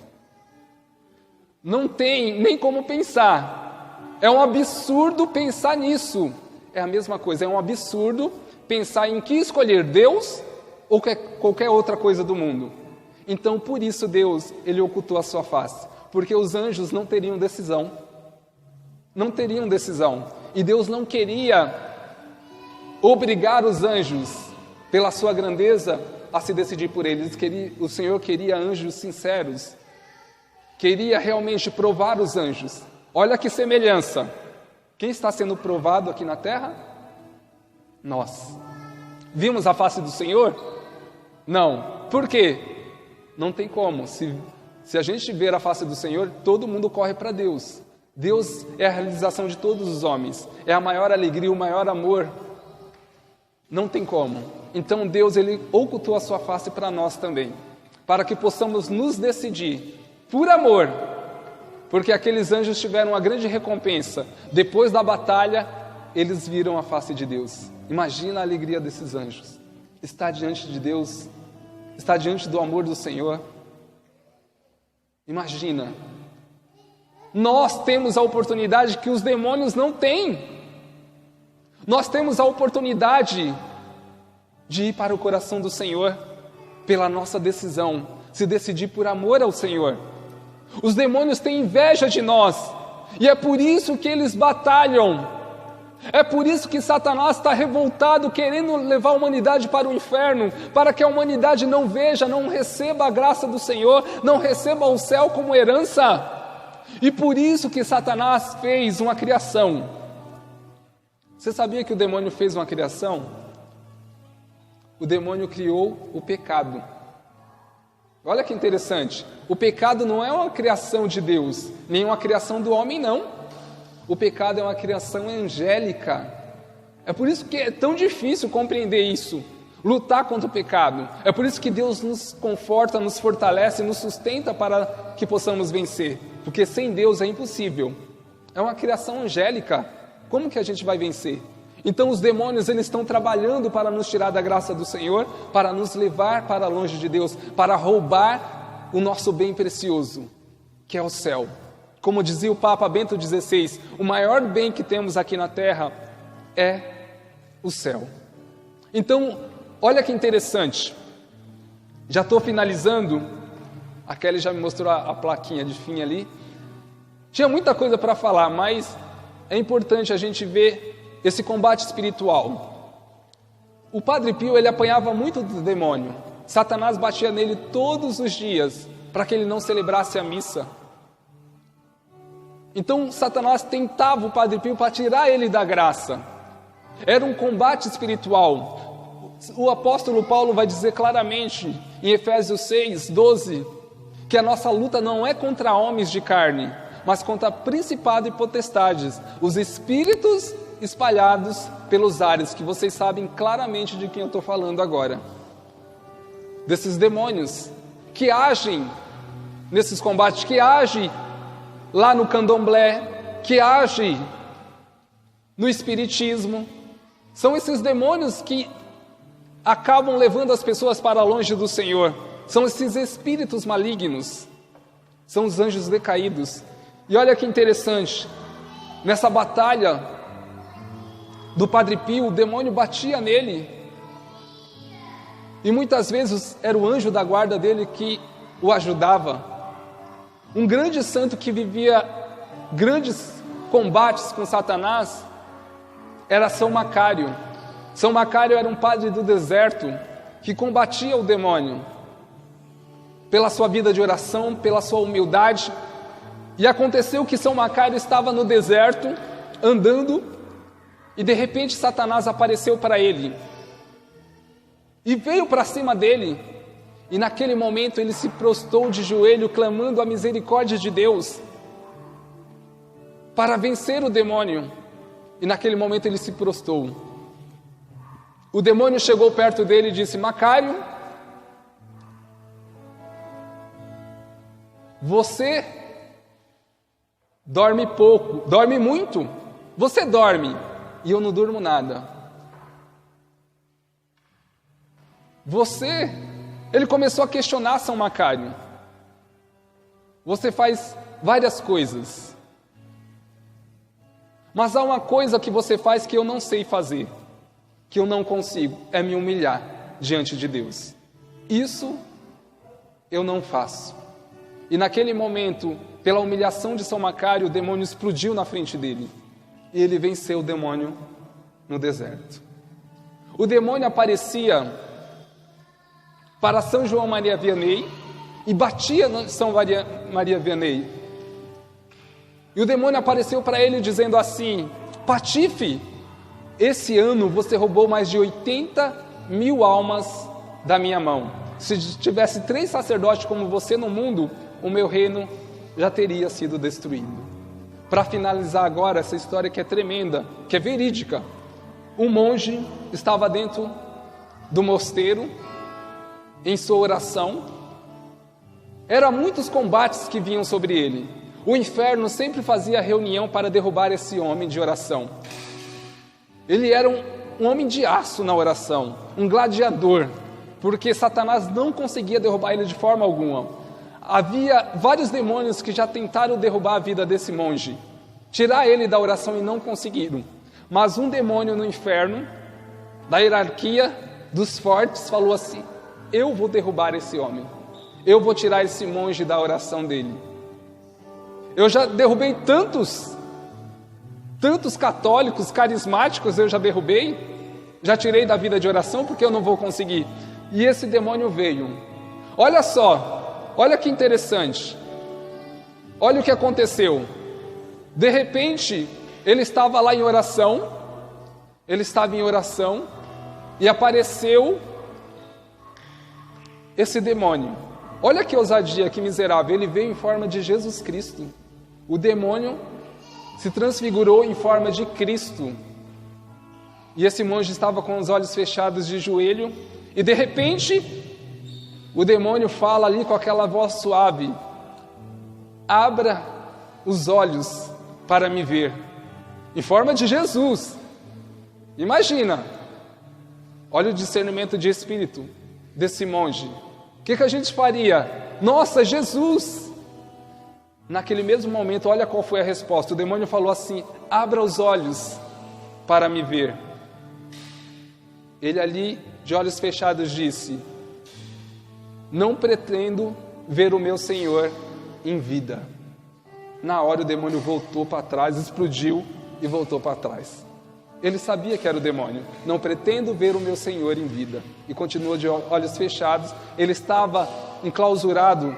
Não tem nem como pensar. É um absurdo pensar nisso. É a mesma coisa, é um absurdo pensar em que escolher, Deus ou qualquer outra coisa do mundo. Então, por isso Deus, Ele ocultou a sua face. Porque os anjos não teriam decisão. Não teriam decisão. E Deus não queria obrigar os anjos, pela sua grandeza, a se decidir por eles. O Senhor queria anjos sinceros. Queria realmente provar os anjos. Olha que semelhança. Quem está sendo provado aqui na terra? Nós. Vimos a face do Senhor? Não. Por quê? Não tem como. Se a gente ver a face do Senhor, todo mundo corre para Deus. Deus é a realização de todos os homens. É a maior alegria, o maior amor. Não tem como. Então Deus, Ele ocultou a sua face para nós também. Para que possamos nos decidir por amor. Porque aqueles anjos tiveram uma grande recompensa. Depois da batalha, eles viram a face de Deus. Imagina a alegria desses anjos. Estar diante de Deus, estar diante do amor do Senhor. Imagina. Nós temos a oportunidade que os demônios não têm. Nós temos a oportunidade de ir para o coração do Senhor pela nossa decisão, se decidir por amor ao Senhor. Os demônios têm inveja de nós e é por isso que eles batalham. É por isso que Satanás está revoltado, querendo levar a humanidade para o inferno, para que a humanidade não veja, não receba a graça do Senhor, não receba o céu como herança. E por isso que Satanás fez uma criação. Você sabia que o demônio fez uma criação? O demônio criou o pecado. Olha que interessante. O pecado não é uma criação de Deus, nem uma criação do homem, não. O pecado é uma criação angélica. É por isso que é tão difícil compreender isso, lutar contra o pecado. É por isso que Deus nos conforta, nos fortalece, nos sustenta para que possamos vencer. Porque sem Deus é impossível. É uma criação angélica. Como que a gente vai vencer? Então os demônios, eles estão trabalhando para nos tirar da graça do Senhor, para nos levar para longe de Deus, para roubar o nosso bem precioso, que é o céu. Como dizia o Papa Bento XVI, o maior bem que temos aqui na terra é o céu. Então, olha que interessante. Já estou finalizando. A Kelly já me mostrou a plaquinha de fim ali. Tinha muita coisa para falar, mas é importante a gente ver esse combate espiritual. O Padre Pio, ele apanhava muito do demônio. Satanás batia nele todos os dias para que ele não celebrasse a missa. Então Satanás tentava o Padre Pio para tirar ele da graça. Era um combate espiritual. O apóstolo Paulo vai dizer claramente em Efésios 6:12 que a nossa luta não é contra homens de carne, mas contra principados e potestades, os espíritos espalhados pelos ares, que vocês sabem claramente de quem eu estou falando agora. Desses demônios que agem nesses combates, que agem lá no candomblé, que agem no espiritismo. São esses demônios que acabam levando as pessoas para longe do Senhor. São esses espíritos malignos. São os anjos decaídos. E olha que interessante, nessa batalha do Padre Pio, o demônio batia nele. E muitas vezes era o anjo da guarda dele que o ajudava. Um grande santo que vivia grandes combates com Satanás era São Macário. São Macário era um padre do deserto que combatia o demônio pela sua vida de oração, pela sua humildade. E aconteceu que São Macário estava no deserto, andando, e de repente Satanás apareceu para ele e veio para cima dele, e naquele momento ele se prostrou de joelho, clamando a misericórdia de Deus para vencer o demônio. E naquele momento ele se prostrou. O demônio chegou perto dele e disse: Macário, você dorme pouco, dorme muito. Você dorme e eu não durmo nada. Ele começou a questionar São Macário. Você faz várias coisas, mas há uma coisa que você faz que eu não sei fazer, que eu não consigo, é me humilhar diante de Deus. Isso eu não faço. E naquele momento, pela humilhação de São Macário, o demônio explodiu na frente dele. E ele venceu o demônio no deserto. O demônio aparecia para São João Maria Vianney e batia no São Maria Vianney. E o demônio apareceu para ele dizendo assim: Patife, esse ano você roubou mais de 80.000 almas da minha mão. Se tivesse 3 sacerdotes como você no mundo, o meu reino já teria sido destruído. Para finalizar agora essa história que é tremenda, que é verídica. Um monge estava dentro do mosteiro, em sua oração. Eram muitos combates que vinham sobre ele. O inferno sempre fazia reunião para derrubar esse homem de oração. Ele era um homem de aço na oração, um gladiador, porque Satanás não conseguia derrubar ele de forma alguma. Havia vários demônios que já tentaram derrubar a vida desse monge, tirar ele da oração e não conseguiram. Mas um demônio no inferno, da hierarquia dos fortes, falou assim: eu vou derrubar esse homem, eu vou tirar esse monge da oração dele. Eu já derrubei tantos católicos carismáticos, eu já derrubei, já tirei da vida de oração, porque eu não vou conseguir. E esse demônio veio. Olha só, olha que interessante. Olha o que aconteceu. De repente, ele estava lá em oração, e apareceu esse demônio. Olha que ousadia, que miserável. Ele veio em forma de Jesus Cristo. O demônio se transfigurou em forma de Cristo. E esse monge estava com os olhos fechados de joelho, e de repente, o demônio fala ali com aquela voz suave: abra os olhos para me ver. Em forma de Jesus. Imagina, olha o discernimento de espírito desse monge. O que a gente faria? Nossa, Jesus! Naquele mesmo momento, olha qual foi a resposta. O demônio falou assim: abra os olhos para me ver. Ele ali, de olhos fechados, disse: não pretendo ver o meu Senhor em vida. Na hora o demônio voltou para trás, explodiu e voltou para trás. Ele sabia que era o demônio. Não pretendo ver o meu Senhor em vida. E continuou de olhos fechados. Ele estava enclausurado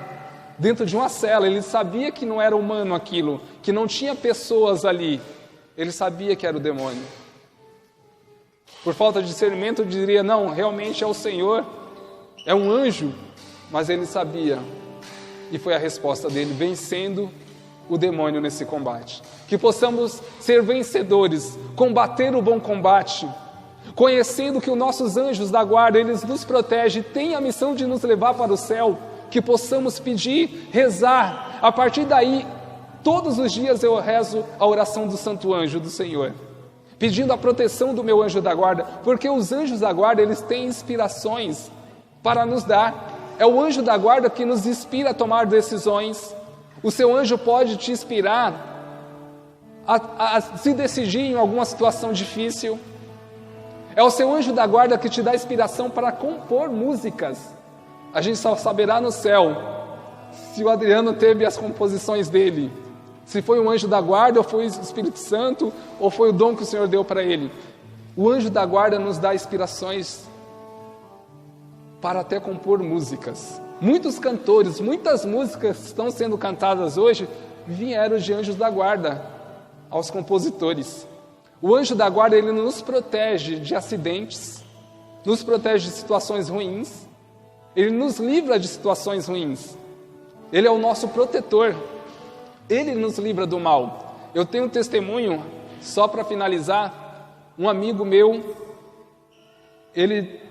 dentro de uma cela. Ele sabia que não era humano aquilo, que não tinha pessoas ali. Ele sabia que era o demônio. Por falta de discernimento, eu diria: não, realmente é o Senhor, é um anjo. Mas ele sabia, e foi a resposta dele, vencendo o demônio nesse combate. Que possamos ser vencedores, combater o bom combate, conhecendo que os nossos anjos da guarda, eles nos protegem, têm a missão de nos levar para o céu. Que possamos pedir, rezar. A partir daí, todos os dias eu rezo a oração do Santo Anjo do Senhor, pedindo a proteção do meu anjo da guarda, porque os anjos da guarda, eles têm inspirações para nos dar. É o anjo da guarda que nos inspira a tomar decisões. O seu anjo pode te inspirar a se decidir em alguma situação difícil. É o seu anjo da guarda que te dá inspiração para compor músicas. A gente só saberá no céu se o Adriano teve as composições dele, se foi um anjo da guarda, ou foi o Espírito Santo, ou foi o dom que o Senhor deu para ele. O anjo da guarda nos dá inspirações para até compor músicas. Muitos cantores, muitas músicas que estão sendo cantadas hoje vieram de anjos da guarda aos compositores. O anjo da guarda, ele nos protege de acidentes, nos protege de situações ruins, ele nos livra de situações ruins. Ele é o nosso protetor, ele nos livra do mal. Eu tenho um testemunho, só para finalizar. Um amigo meu, ele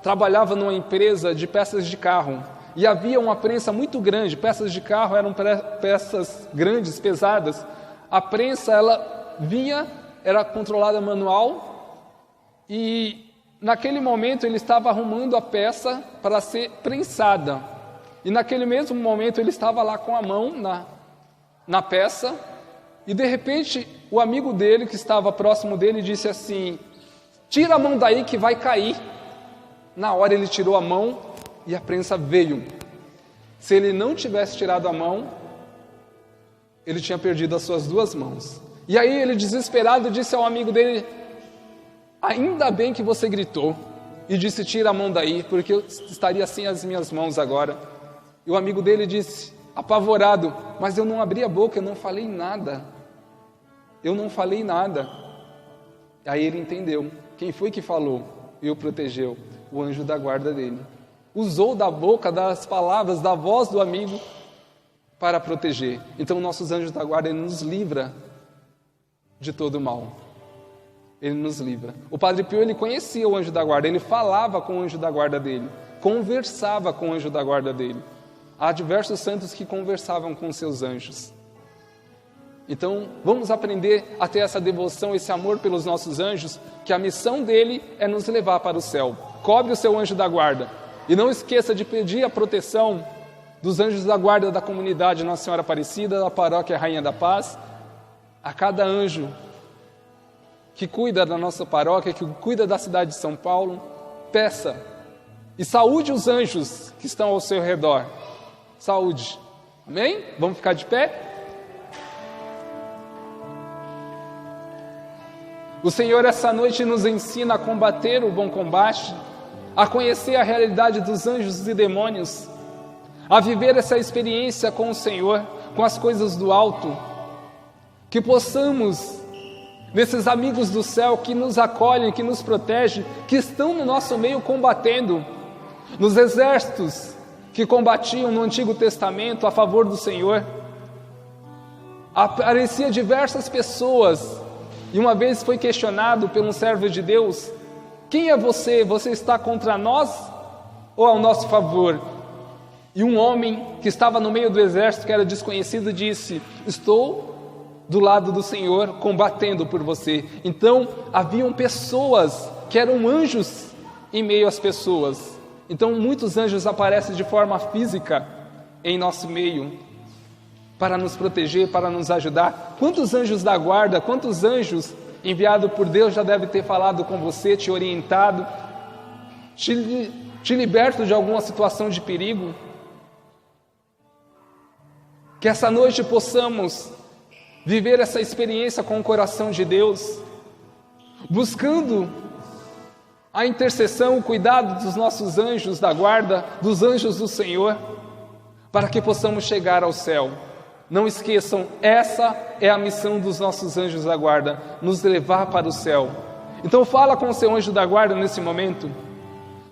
trabalhava numa empresa de peças de carro, e havia uma prensa muito grande. Peças de carro eram peças grandes, pesadas. A prensa, ela vinha, era controlada manual, e naquele momento ele estava arrumando a peça para ser prensada, e naquele mesmo momento ele estava lá com a mão na peça, e de repente o amigo dele, que estava próximo dele, disse assim: tira a mão daí que vai cair. Na hora ele tirou a mão e a prensa veio. Se ele não tivesse tirado a mão, ele tinha perdido as suas duas mãos. E aí ele, desesperado, disse ao amigo dele: ainda bem que você gritou e disse tira a mão daí, porque eu estaria sem as minhas mãos agora. E o amigo dele disse, apavorado: mas eu não abri a boca, eu não falei nada. Eu não falei nada. Aí ele entendeu. Quem foi que falou e o protegeu? O anjo da guarda dele. Usou da boca, das palavras, da voz do amigo para proteger. Então nossos anjos da guarda, ele nos livra de todo o mal. Ele nos livra. O Padre Pio, ele conhecia o anjo da guarda, ele falava com o anjo da guarda dele, conversava com o anjo da guarda dele. Há diversos santos que conversavam com seus anjos. Então, vamos aprender a ter essa devoção, esse amor pelos nossos anjos, que a missão dele é nos levar para o céu. Cobre o seu anjo da guarda. E não esqueça de pedir a proteção dos anjos da guarda da comunidade Nossa Senhora Aparecida, da paróquia Rainha da Paz. A cada anjo que cuida da nossa paróquia, que cuida da cidade de São Paulo, peça. E saúde os anjos que estão ao seu redor. Saúde. Amém? Vamos ficar de pé? O Senhor essa noite nos ensina a combater o bom combate, a conhecer a realidade dos anjos e demônios, a viver essa experiência com o Senhor, com as coisas do alto, que possamos, nesses amigos do céu que nos acolhem, que nos protegem, que estão no nosso meio combatendo, nos exércitos que combatiam no Antigo Testamento a favor do Senhor, aparecia diversas pessoas. E uma vez foi questionado por um servo de Deus: quem é você? Você está contra nós ou ao nosso favor? E um homem que estava no meio do exército, que era desconhecido, disse: estou do lado do Senhor, combatendo por você. Então, haviam pessoas que eram anjos em meio às pessoas. Então, muitos anjos aparecem de forma física em nosso meio, para nos proteger, para nos ajudar. Quantos anjos da guarda, quantos anjos enviados por Deus já devem ter falado com você, te orientado, te liberto de alguma situação de perigo? Que essa noite possamos viver essa experiência com o coração de Deus, buscando a intercessão, o cuidado dos nossos anjos da guarda, dos anjos do Senhor, para que possamos chegar ao céu. Não esqueçam, essa é a missão dos nossos anjos da guarda, nos levar para o céu. Então fala com o seu anjo da guarda nesse momento.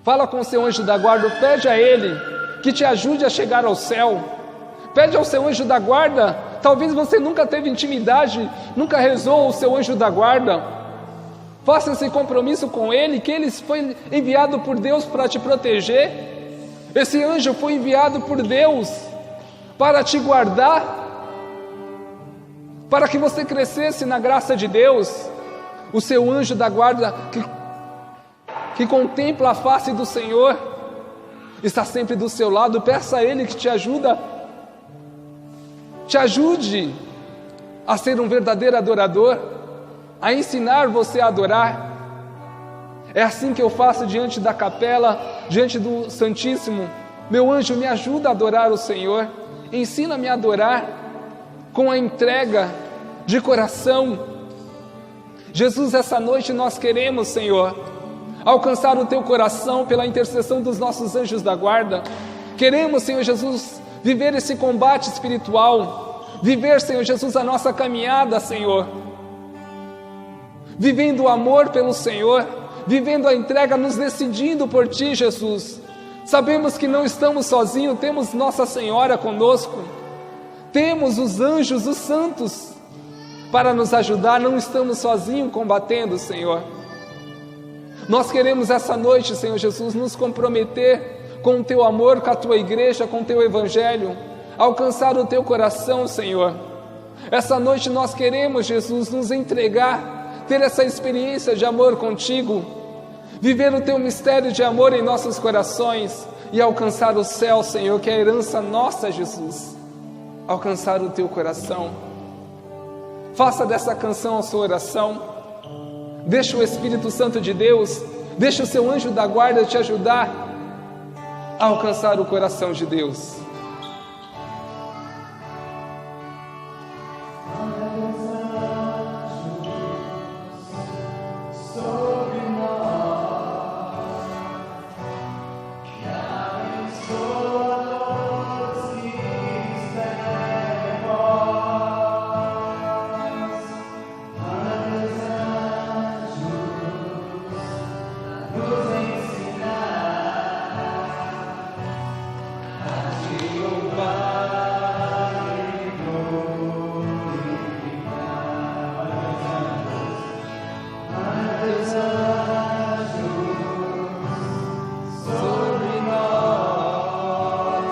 Fala com o seu anjo da guarda, pede a ele que te ajude a chegar ao céu. Pede ao seu anjo da guarda, talvez você nunca teve intimidade, nunca rezou o seu anjo da guarda. Faça esse compromisso com ele, que ele foi enviado por Deus para te proteger. Esse anjo foi enviado por Deus para te guardar, para que você crescesse na graça de Deus. O seu anjo da guarda que contempla a face do Senhor está sempre do seu lado. Peça a ele que te ajude a ser um verdadeiro adorador, a ensinar você a adorar. É assim que eu faço diante da capela, diante do Santíssimo. Meu anjo, me ajuda a adorar o Senhor, ensina-me a adorar com a entrega de coração. Jesus, essa noite nós queremos, Senhor, alcançar o Teu coração pela intercessão dos nossos anjos da guarda. Queremos, Senhor Jesus, viver esse combate espiritual, viver, Senhor Jesus, a nossa caminhada, Senhor, vivendo o amor pelo Senhor, vivendo a entrega, nos decidindo por Ti, Jesus. Sabemos que não estamos sozinhos, temos Nossa Senhora conosco, temos os anjos, os santos, para nos ajudar, não estamos sozinhos combatendo, Senhor. Nós queremos essa noite, Senhor Jesus, nos comprometer com o Teu amor, com a Tua igreja, com o Teu evangelho, alcançar o Teu coração, Senhor. Essa noite nós queremos, Jesus, nos entregar, ter essa experiência de amor contigo, viver o Teu mistério de amor em nossos corações e alcançar o céu, Senhor, que é a herança nossa, Jesus. Alcançar o Teu coração. Faça dessa canção a sua oração. Deixa o Espírito Santo de Deus, deixa o seu anjo da guarda te ajudar a alcançar o coração de Deus.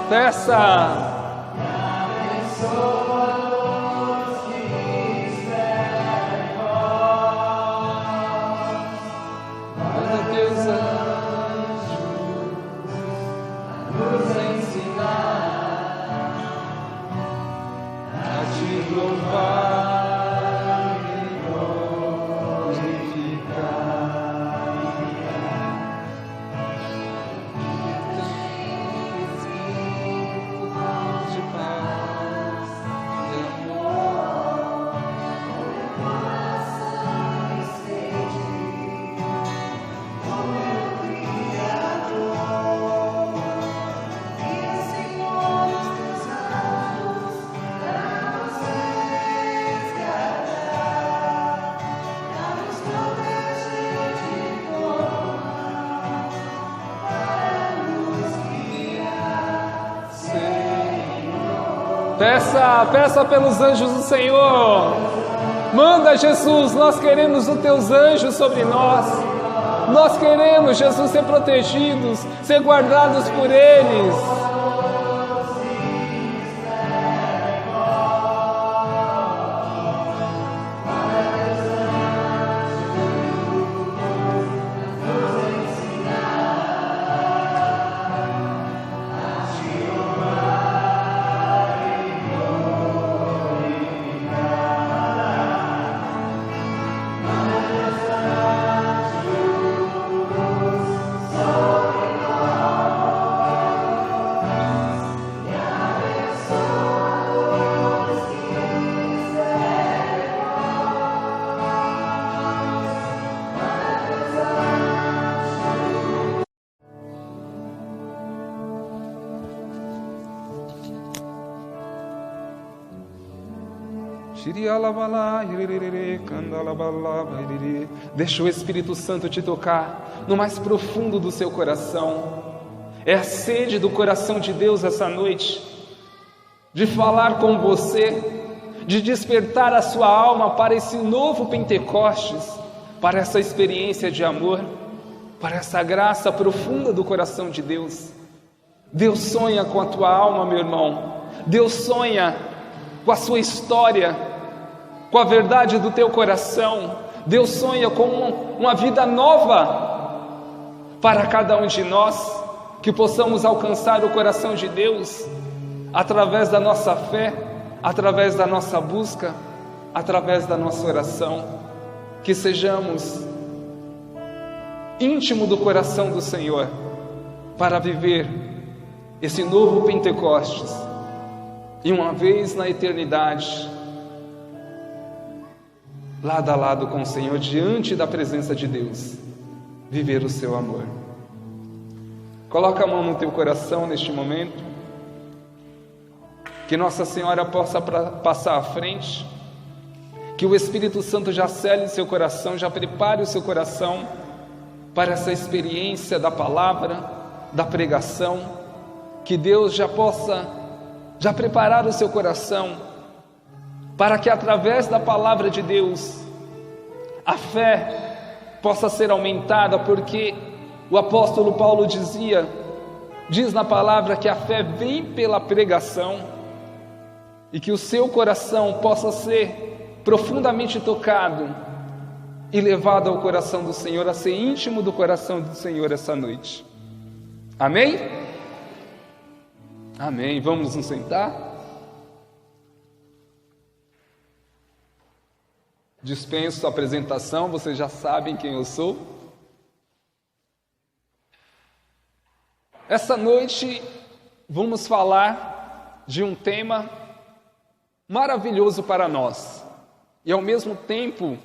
Peça. Peça pelos anjos do Senhor. Manda, Jesus, nós queremos os Teus anjos sobre nós. Nós queremos, Jesus, ser protegidos, ser guardados por eles. Deixa o Espírito Santo te tocar no mais profundo do seu coração. É a sede do coração de Deus essa noite, de falar com você, de despertar a sua alma para esse novo Pentecostes, para essa experiência de amor, para essa graça profunda do coração de Deus. Deus sonha com a tua alma, meu irmão. Deus sonha com a sua história, com a verdade do teu coração. Deus sonha com uma vida nova para cada um de nós, que possamos alcançar o coração de Deus através da nossa fé, através da nossa busca, através da nossa oração. Que sejamos íntimo do coração do Senhor para viver esse novo Pentecostes e uma vez na eternidade, lado a lado com o Senhor, diante da presença de Deus, viver o seu amor. Coloca a mão no teu coração neste momento, que Nossa Senhora possa passar à frente, que o Espírito Santo já cele seu coração, já prepare o seu coração para essa experiência da palavra, da pregação, que Deus já possa preparar o seu coração para que através da palavra de Deus a fé possa ser aumentada, porque o apóstolo Paulo diz na palavra que a fé vem pela pregação, e que o seu coração possa ser profundamente tocado e levado ao coração do Senhor, a ser íntimo do coração do Senhor essa noite. Amém? Amém. Vamos nos sentar? Dispenso a apresentação, vocês já sabem quem eu sou. Essa noite vamos falar de um tema maravilhoso para nós, e ao mesmo tempo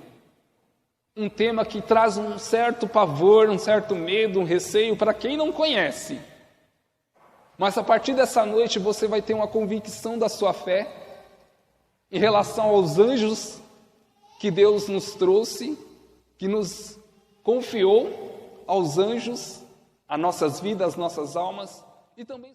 um tema que traz um certo pavor, um certo medo, um receio para quem não conhece. Mas a partir dessa noite você vai ter uma convicção da sua fé em relação aos anjos que Deus nos trouxe, que nos confiou aos anjos, a nossas vidas, as nossas almas, e também